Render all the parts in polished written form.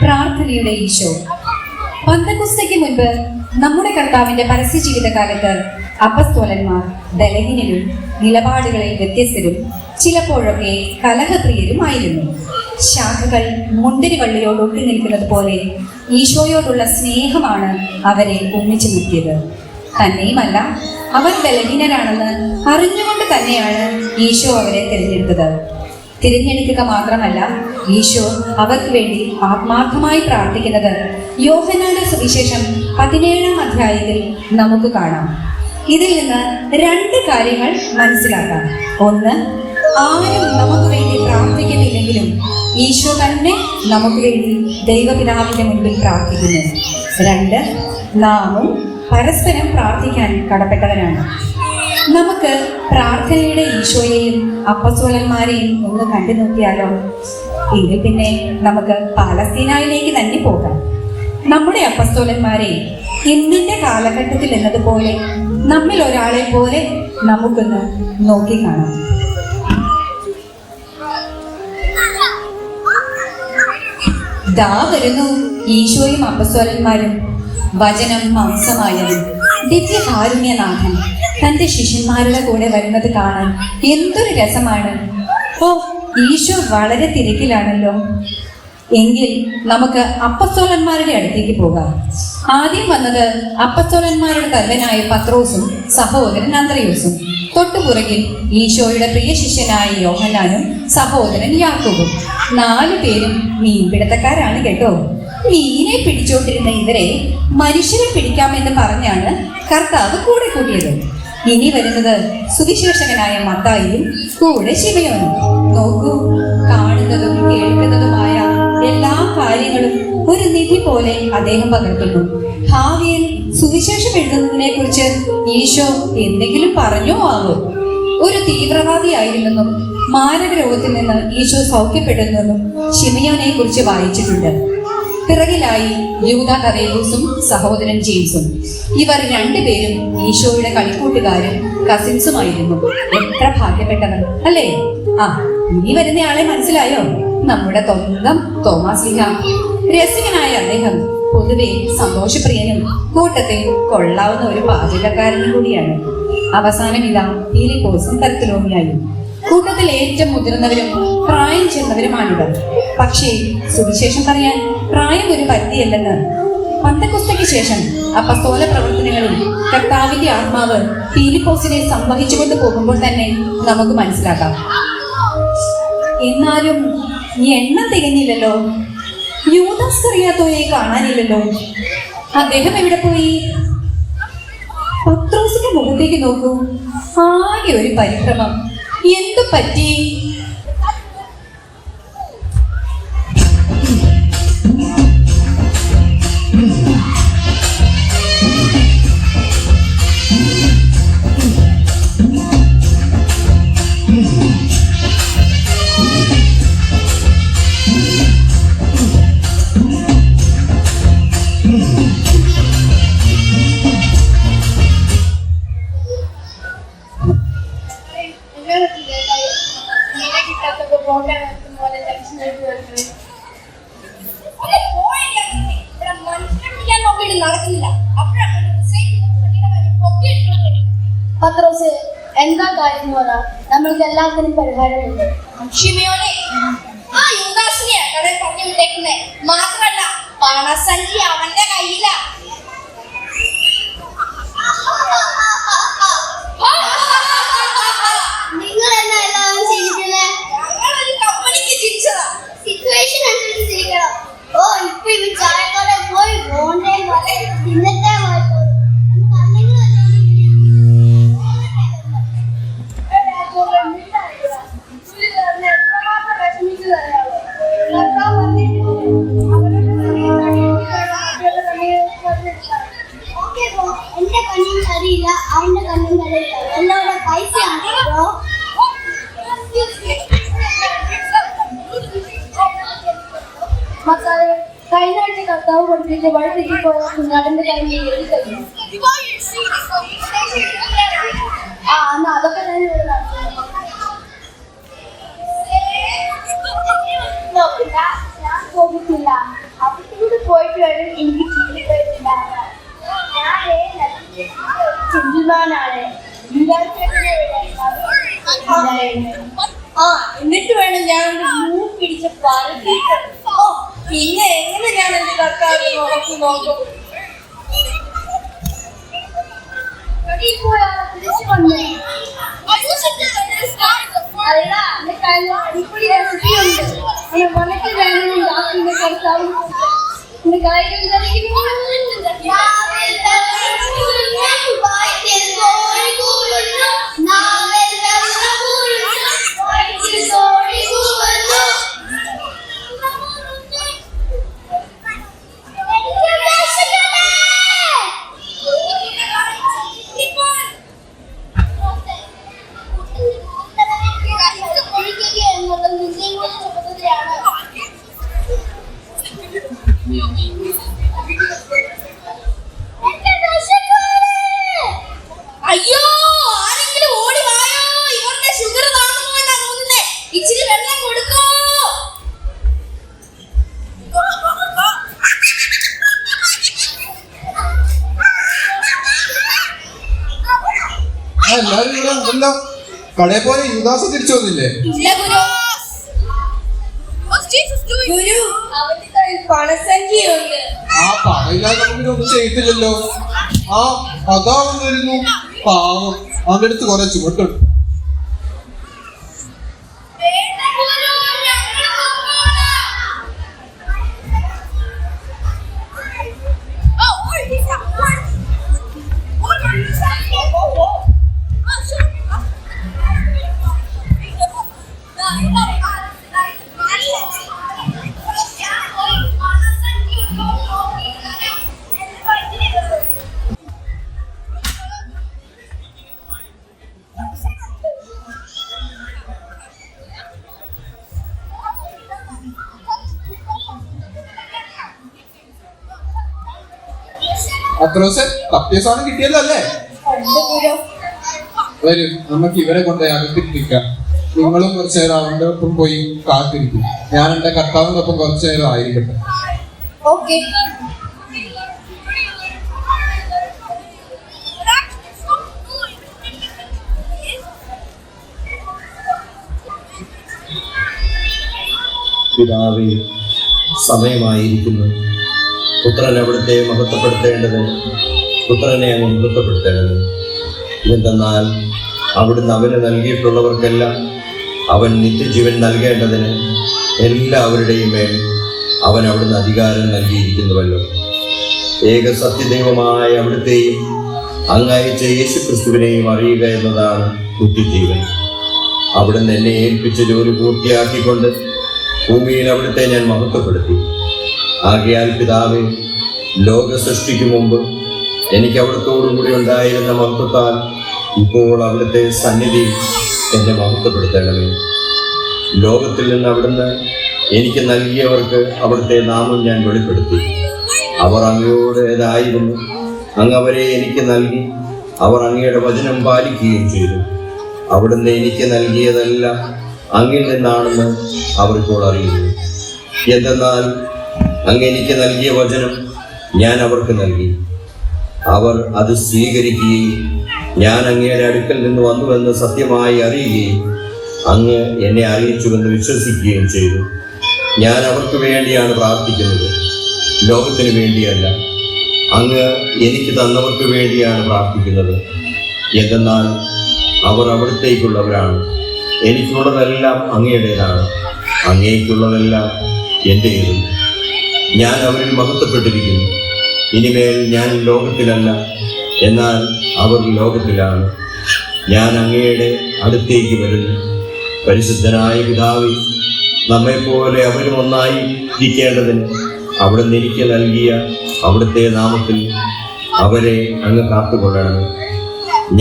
പ്രാർത്ഥനയുടെ ഈശോ. പന്തക്കുസ്തയ്ക്ക് മുൻപ് നമ്മുടെ കർത്താവിന്റെ പരസ്യ ജീവിതകാലത്ത് അപ്പസ്തോലന്മാർ ബലഹീനരും നിലപാടുകളിൽ വ്യത്യസ്തരും ചിലപ്പോഴൊക്കെ കലഹപ്രിയരുമായിരുന്നു. ശാഖകൾ മുന്തിരിവള്ളിയോട് ഒട്ടി നിൽക്കുന്നത് പോലെ ഈശോയോടുള്ള സ്നേഹമാണ് അവരെ ഒന്നിച്ചു നിർത്തിയത്. തന്നെയുമല്ല, അവർ ബലഹീനരാണെന്ന് അറിഞ്ഞുകൊണ്ട് തന്നെയാണ് ഈശോ അവരെ തിരഞ്ഞെടുത്തത്. തിരഞ്ഞെടുക്കുക മാത്രമല്ല, ഈശോ അവർക്ക് വേണ്ടി ആത്മാർത്ഥമായി പ്രാർത്ഥിക്കുന്നത് യോഹന്നാന്റെ സുവിശേഷം 17-ാം അധ്യായത്തിൽ നമുക്ക് കാണാം. ഇതിൽ നിന്ന് 2 കാര്യങ്ങൾ മനസ്സിലാക്കാം. ഒന്ന്, ആരും നമുക്ക് വേണ്ടി പ്രാർത്ഥിക്കുന്നില്ലെങ്കിലും ഈശോ തന്നെ നമുക്ക് വേണ്ടി ദൈവപിതാവിന്റെ മുൻപിൽ പ്രാർത്ഥിക്കുന്നു. 2, നാമും പരസ്പരം പ്രാർത്ഥിക്കാൻ കടപ്പെട്ടവരാണ്. നമുക്ക് പ്രാർത്ഥനയുടെ ഈശോയെയും അപ്പസ്തോലന്മാരെയും ഒന്ന് കണ്ടു നോക്കിയാലോ? എങ്കിൽ പിന്നെ നമുക്ക് പാലസ്തീനയിലേക്ക് തന്നെ പോകാം. നമ്മുടെ അപ്പസ്തോലന്മാരെ ഇന്നിന്റെ കാലഘട്ടത്തിൽ എന്നതുപോലെ നമ്മിൽ ഒരാളെ പോലെ നമുക്കൊന്ന് നോക്കിക്കാണാം. ദാ വരുന്നു ഈശോയും അപ്പസ്തോലന്മാരും. വചനം മാംസമായവൻ, ദിവ്യകാരുണ്യനാഥൻ തന്റെ ശിഷ്യന്മാരുടെ കൂടെ വരുന്നത് കാണാൻ എന്തൊരു രസമാണ്. ഓ, ഈശോ വളരെ തിരക്കിലാണല്ലോ. എങ്കിൽ നമുക്ക് അപ്പസ്തോലന്മാരുടെ അടുത്തേക്ക് പോകാം. ആദ്യം വന്നത് അപ്പസ്തോലന്മാരുടെ തലവനായ പത്രോസും സഹോദരൻ അന്ത്രയോസും. തൊട്ടുപുറകിൽ ഈശോയുടെ പ്രിയ ശിഷ്യനായ യോഹന്നാനും സഹോദരൻ യാക്കോബും. 4 പേരും മീൻപിടുത്തക്കാരാണ് കേട്ടോ. മീനെ പിടിച്ചോണ്ടിരുന്ന ഇവരെ മനുഷ്യരെ പിടിക്കാമെന്ന് പറഞ്ഞാണ് കർത്താവ് കൂടെ കൂട്ടിയത്. ഇനി വരുന്നത് സുവിശേഷകനായ മത്തായിയും കൂടെ ശിമയോനും. നോക്കൂ, കാണുന്നതും കേൾക്കുന്നതുമായ എല്ലാ കാര്യങ്ങളും ഒരു നിധി പോലെ അദ്ദേഹം പകർത്തുന്നു. ഭാവിയിൽ സുവിശേഷം എഴുതുന്നതിനെ കുറിച്ച് ഈശോ എന്തെങ്കിലും പറഞ്ഞോ ആവോ? ഒരു തീവ്രവാദിയായിരുന്നെന്നും മാരക രോഗത്തിൽ നിന്ന് ഈശോ സൗഖ്യപ്പെടുന്നെന്നും ശിമയോനെ കുറിച്ച് വായിച്ചിട്ടുണ്ട്. പിറകിലായി യൂദാ കറിയോസും സഹോദരൻ ജെയിംസും. ഇവർ 2 പേരും ഈശോയുടെ കളിക്കൂട്ടുകാരും കസിൻസുമായിരുന്നു. എത്ര ഭാഗ്യപ്പെട്ടവർ അല്ലേ? ഇനി വരുന്നയാളെ മനസ്സിലായോ? നമ്മുടെ സ്വന്തം തോമാസ് ലീഹ. രസികനായ അദ്ദേഹം പൊതുവെ സന്തോഷപ്രിയനും കൂട്ടത്തിൽ കൊള്ളാവുന്ന ഒരു പാചകക്കാരനും കൂടിയാണ്. അവസാനം ഇതാ ഫിലിപ്പോസും ബർത്തലോമിയായും. കൂട്ടത്തിൽ ഏറ്റവും മുതിർന്നവരും പ്രായം ചെന്നവരുമാണിവർ. പക്ഷേ സുവിശേഷം പറയാൻ പ്രായം ഒരു പരിധിയല്ലെന്ന് പന്തക്കുസ്തയ്ക്ക് ശേഷം അപ്പസ്തോല പ്രവർത്തനങ്ങളിൽ കർത്താവിന്റെ ആത്മാവ് ഫിലിപ്പോസിനെ സംവഹിച്ചുകൊണ്ട് പോകുമ്പോൾ തന്നെ നമുക്ക് മനസ്സിലാക്കാം. എന്നാലും ഈ എണ്ണം തികഞ്ഞില്ലല്ലോ. യൂദാസ് കറിയാത്തോയെ കാണാനില്ലല്ലോ. അദ്ദേഹം എവിടെ പോയി? പത്രോസിന്റെ മുഖത്തേക്ക് നോക്കൂ, ആകെ ഒരു പരിഭ്രമം. എന്തു പറ്റി? പത്രോസ്, എന്താ കാര്യം പറ, നമ്മൾക്ക് എല്ലാത്തിനും പരിഹാരമുണ്ട്. ഷിമയോനെ, ആ യൂദാസിനെ കടയിൽ പറഞ്ഞു വിട്ടേക്കുന്നേ. മാത്രമല്ല പണസഞ്ചി അവന്റെ കയ്യിലാ. നിങ്ങൾ എന്നാ എല്ലാവരും ചിരിക്കുന്നേ? ഞങ്ങളൊരു കമ്പനിക്ക് ചിരിച്ചതാ. സിറ്റുവേഷൻ അനുസരിച്ച് ചിരിക്കണം. ഓ, ഇപ്പൊ ഇവ ചായക്കടയിൽ പോയി ബോണ്ടേ തിന്നത്തെ എന്റെ കണ്ണിന് അറിയില്ല, അവന്റെ കണ്ണിന് അറിയില്ല. എല്ലാവരുടെ പൈസയാണ് ബ്രോ. മക്കളെ, കഴിഞ്ഞ ആഴ്ച കർത്താവ് പഠിപ്പിച്ച് വഴിതെറ്റി പോയ കുഞ്ഞാടിന്റെ കാര്യം എഴുതി കഴിഞ്ഞു. എന്നാ അതൊക്കെ ഞാൻ ഇവിടെ നടത്തുന്നു. ഞാൻ പോകുന്നില്ല. പോയിട്ട് വരും എനിക്ക് ചിന്തുമാനാണ്. എന്നിട്ട് വേണം ഞാൻ പിടിച്ച് പറക്കി. പിന്നെ എങ്ങനെ ഞാൻ എന്റെ കർത്താവിനെ നോക്കും? അയ്യോ, ആരെങ്കിലും ഓടി വായോ, ഇവരുടെ ഷുഗർ കാണുന്നു എന്നാ തോന്നുന്നേ. ഇച്ചിരി വെള്ളം കൊടുക്കോ. എല്ലാരും ഇവിടെ ഉണ്ടല്ലോ. കടയിൽ പോലെ യുദാസ് തിരിച്ചു വന്നില്ലേ? ഇല്ല ഗുരു. ഗുരു, അവന്റെ കയ്യിൽ പണസഞ്ചിയുണ്ട്. ആ പണയില്ലാതെ നമുക്ക് ഒന്നും ചെയ്തില്ലല്ലോ. ആ അതാ വന്നിരുന്നു. പാവം, അവന്റെ അടുത്ത് കുറെ ചുമട്ടുണ്ട്. അത്രോസൻ തപ്പിയ സാധനം കിട്ടിയല്ലോ അല്ലേ? വരും, നമുക്ക് ഇവരെ കൊണ്ട് അകത്തിരിക്കാം. നിങ്ങളും കുറച്ചു നേരം അവന്റെ ഒപ്പം പോയി കാത്തിരിക്കും. ഞാൻ എന്റെ കർത്താവിന്റെ ഒപ്പം കുറച്ചു നേരം ആയിരിക്കട്ടെ. ഓക്കെ. പിതാവേ, സമയമായിരിക്കുന്നു. പുത്രൻ അവിടുത്തെ മഹത്വപ്പെടുത്തേണ്ടതിന് പുത്രനെ അങ്ങ് മഹത്വപ്പെടുത്തേണ്ടത്. എന്തെന്നാൽ അവിടുന്ന് അവന് നൽകിയിട്ടുള്ളവർക്കെല്ലാം അവൻ നിത്യജീവൻ നൽകേണ്ടതിന് എല്ലാവരുടെയും മേൽ അവൻ അവിടുന്ന് അധികാരം നൽകിയിരിക്കുന്നുവല്ലോ. ഏക സത്യദൈവമായ അവിടുത്തെയും അങ്ങയച്ച യേശു ക്രിസ്തുവിനെയും അറിയുക എന്നതാണ് നിത്യജീവൻ. അവിടുന്ന് എന്നെ ഏൽപ്പിച്ച ജോലി പൂർത്തിയാക്കിക്കൊണ്ട് ഭൂമിയിൽ അവിടുത്തെ ഞാൻ മഹത്വപ്പെടുത്തി. ആകയാൽ പിതാവേ, ലോക സൃഷ്ടിക്ക് മുമ്പ് എനിക്ക് അവിടുത്തോടുകൂടി ഉണ്ടായിരുന്ന മഹത്വത്താൽ ഇപ്പോൾ അവിടുത്തെ സന്നിധി എന്നെ മഹത്വപ്പെടുത്തണമേ. ലോകത്തിൽ നിന്ന് അവിടുന്ന് എനിക്ക് നൽകിയവർക്ക് അവിടുത്തെ നാമം ഞാൻ വെളിപ്പെടുത്തി. അവർ അങ്ങയോടേതായിരുന്നു. അങ്ങ് അവരെ എനിക്ക് നൽകി. അവർ അങ്ങയുടെ വചനം പാലിക്കുകയും ചെയ്തു. അവിടുന്ന് എനിക്ക് നൽകിയതെല്ലാം അങ്ങിൽ നിന്നാണെന്ന് അവർക്കോട് അറിയുന്നു. എന്തെന്നാൽ അങ്ങ് എനിക്ക് നൽകിയ വചനം ഞാൻ അവർക്ക് നൽകി. അവർ അത് സ്വീകരിക്കുകയും ഞാൻ അങ്ങയുടെ അടുക്കൽ നിന്ന് വന്നുവെന്ന് സത്യമായി അറിയുകയും അങ്ങ് എന്നെ അറിയിച്ചുവെന്ന് വിശ്വസിക്കുകയും ചെയ്തു. ഞാൻ അവർക്ക് വേണ്ടിയാണ് പ്രാർത്ഥിക്കുന്നത്, ലോകത്തിന് വേണ്ടിയല്ല. അങ്ങ് എനിക്ക് തന്നവർക്ക് വേണ്ടിയാണ് പ്രാർത്ഥിക്കുന്നത്. എന്തെന്നാൽ അവർ അവിടത്തേക്കുള്ളവരാണ്. എനിക്കുള്ളതെല്ലാം അങ്ങയുടേതാണ്, അങ്ങേക്കുള്ളതെല്ലാം എൻ്റേതും. ഞാൻ അവരിൽ മഹത്വപ്പെട്ടിരിക്കുന്നു. ഇനിമേൽ ഞാൻ ലോകത്തിലല്ല, എന്നാൽ അവർ ലോകത്തിലാണ്. ഞാൻ അങ്ങയുടെ അടുത്തേക്ക് വരുന്നു. പരിശുദ്ധനായ പിതാവേ, നമ്മെപ്പോലെ അവരും ഒന്നായി ഇരിക്കേണ്ടതിന് അവിടുന്ന് എനിക്ക് നൽകിയ അവിടുത്തെ നാമത്തിൽ അവരെ അങ്ങ് കാത്തുകൊള്ളണമേ.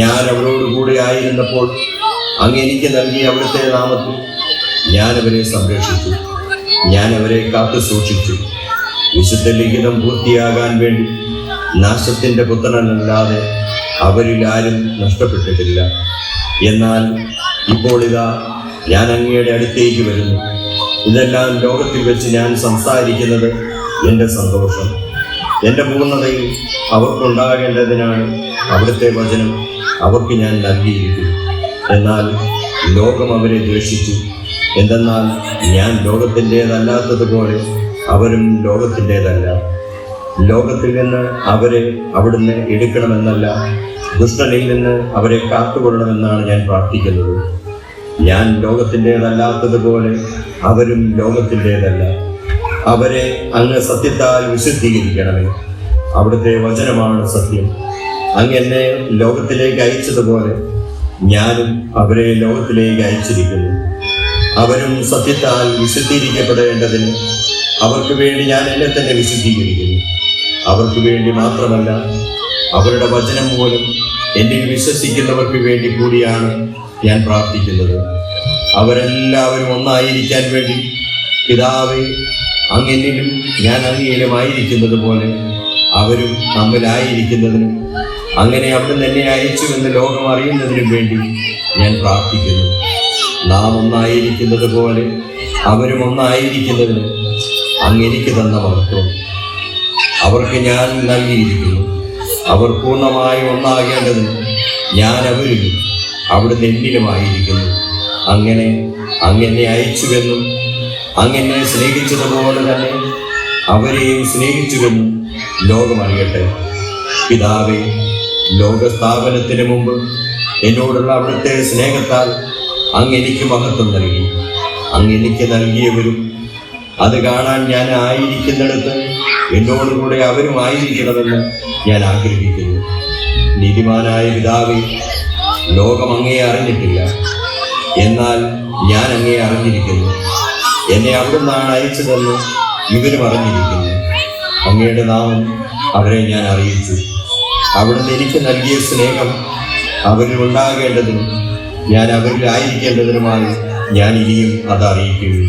ഞാൻ അവരോടുകൂടെ ആയിരുന്നപ്പോൾ അങ്ങ് എനിക്ക് നൽകിയ അവിടുത്തെ നാമത്തിൽ ഞാൻ അവരെ സംരക്ഷിച്ചു. ഞാൻ അവരെ കാത്തു സൂക്ഷിച്ചു. വിശുദ്ധ ലിഖിതം പൂർത്തിയാകാൻ വേണ്ടി നാശത്തിൻ്റെ പുത്രനല്ലാതെ അവരിൽ ആരും നഷ്ടപ്പെട്ടിട്ടില്ല. എന്നാൽ ഇപ്പോൾ ഇതാ ഞാൻ അങ്ങയുടെ അടുത്തേക്ക് വരുന്നു. ഇതെല്ലാം ലോകത്തിൽ വെച്ച് ഞാൻ സംസാരിക്കുന്നത് എൻ്റെ സന്തോഷം. എൻ്റെ പൂർണ്ണതയിൽ അവർക്കുണ്ടാകേണ്ടതിനാണ് അവിടുത്തെ വചനം അവർക്ക് ഞാൻ നൽകിയിരിക്കുന്നു. എന്നാൽ ലോകം അവരെ ദ്വേഷിച്ചു. എന്തെന്നാൽ ഞാൻ ലോകത്തിൻ്റേതല്ലാത്തതുപോലെ അവരും ലോകത്തിൻ്റേതല്ല. ലോകത്തിൽ നിന്ന് അവരെ അവിടുന്ന് എടുക്കണമെന്നല്ല, ദുഷ്ടനിൽ നിന്ന് അവരെ കാത്തുകൊള്ളണമെന്നാണ് ഞാൻ പ്രാർത്ഥിക്കുന്നത്. ഞാൻ ലോകത്തിൻ്റേതല്ലാത്തതുപോലെ അവരും ലോകത്തിൻ്റേതല്ല. അവരെ അങ്ങ് സത്യത്താൽ വിശുദ്ധീകരിക്കണമേ. അവിടുത്തെ വചനമാണ് സത്യം. അങ്ങ് എന്നെ ലോകത്തിലേക്ക് അയച്ചതുപോലെ ഞാനും അവരെ ലോകത്തിലേക്ക് അയച്ചിരിക്കുന്നു. അവരും സത്യത്താൽ വിശുദ്ധീകരിക്കപ്പെടേണ്ടതിന് അവർക്ക് വേണ്ടി ഞാൻ എന്നെ തന്നെ വിശുദ്ധീകരിക്കുന്നു. അവർക്ക് വേണ്ടി മാത്രമല്ല, അവരുടെ വചനം മൂലം എന്നിൽ വിശ്വസിക്കുന്നവർക്ക് വേണ്ടി കൂടിയാണ് ഞാൻ പ്രാർത്ഥിക്കുന്നത്. അവരെല്ലാവരും ഒന്നായിരിക്കാൻ വേണ്ടി പിതാവേ, അങ്ങെന്നിലും ഞാൻ അങ്ങയിലും ആയിരിക്കുന്നത് പോലെ അവരും തമ്മിലായിരിക്കുന്നതിനും അങ്ങനെ അവിടുന്ന് എന്നെ അയച്ചുവെന്ന് ലോകം അറിയുന്നതിനും വേണ്ടി ഞാൻ പ്രാർത്ഥിക്കുന്നു. നാം ഒന്നായിരിക്കുന്നത് പോലെ അവരും ഒന്നായിരിക്കുന്നതിന് അങ്ങെനിക്ക് തന്ന മഹത്വം അവർക്ക് ഞാൻ നൽകിയിരിക്കുന്നു. അവർ പൂർണ്ണമായി ഒന്നാകേണ്ടതിന് ഞാൻ അവരിലും അവിടുന്ന് എന്നിലുമായിരിക്കുന്നു. അങ്ങനെ അങ്ങെന്നെ അയച്ചുവെന്നും അങ്ങെന്നെ സ്നേഹിച്ചതുപോലെ തന്നെ അവരെയും സ്നേഹിച്ചുവെന്നും ലോകമറിയട്ടെ. പിതാവേ, ലോകസ്ഥാപനത്തിന് മുമ്പ് എന്നോടുള്ള അവിടുത്തെ സ്നേഹത്താൽ അങ്ങെനിക്ക് മഹത്വം നൽകി. അങ്ങെനിക്ക് നൽകിയവരും അത് കാണാൻ ഞാൻ ആയിരിക്കുന്നിടത്ത് എന്നോടുകൂടെ അവരും ആയിരിക്കണമെന്ന് ഞാൻ ആഗ്രഹിക്കുന്നു. നീതിമാനായ പിതാവേ, ലോകം അങ്ങയെ അറിഞ്ഞിട്ടില്ല, എന്നാൽ ഞാൻ അങ്ങയെ അറിഞ്ഞിരിക്കുന്നു. എന്നെ അവിടുന്നാണ് അയച്ചതെന്ന് ഇവരും അറിഞ്ഞിരിക്കുന്നു. അങ്ങയുടെ നാമം അവരെ ഞാൻ അറിയിച്ചു. അവിടുന്ന് എനിക്ക് നൽകിയ സ്നേഹം അവരിൽ ഉണ്ടാകേണ്ടതിനും ഞാൻ അവരിൽ ആയിരിക്കേണ്ടതിനുമായി ഞാൻ ഇനിയും അത് അറിയിക്കുന്നു.